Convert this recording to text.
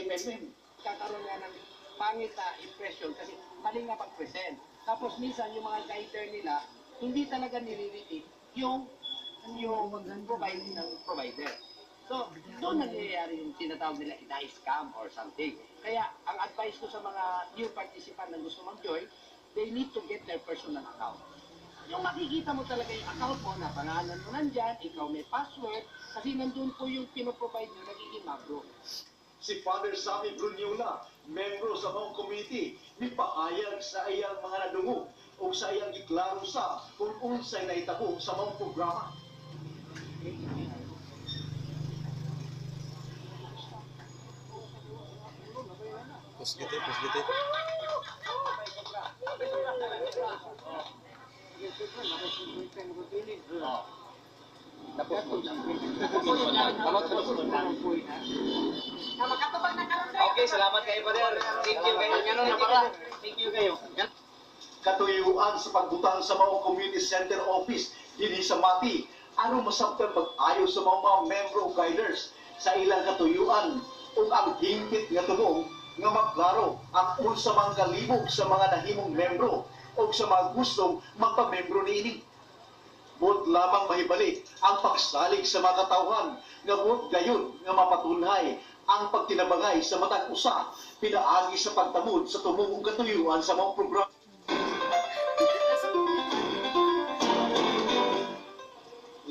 MMM. Kakaroon nga ng pangit na impression kasi mali nga pag-present. Tapos minsan yung mga guider nila, hindi talaga nire-repeat yung provider. So, doon nangyayari yung tinatawag nila ina-scam or something. Kaya, ang advice ko sa mga new participant na gusto mag-join, they need to get their personal account. Yung makikita mo talaga yung account mo, na pangalan mo nandyan, ikaw may password, kasi nandun po yung pinoprovide nyo, nagiging magro. Si Father Sammy Bruniola, membro sa mga committee, nipahayag sa iyang mga nadungo o sa iyang iklaro sa kung unsay naitabo sa mga programa. Pusgiti. Okay, salamat kayo, Brother. Thank you kayo. Thank you kayo. Katuyuan sa pagbutang sa mga community center office dinhi sa Mati, ano masabtan pag-ayo sa mga membro o guiders sa ilang katuyuan ug ang hingpit nga tumong nga magklaro ang unsa man kalibog sa mga nahimong membro o sa mga gustong magpamembro niini. Buot lamang mahibalik ang pagsalig sa mga katawhan nga buot gayon nga mapatunhay ang pagtinabangay sa matag usa pinaagi sa pagtamod sa tumong katuyuan sa mga programa.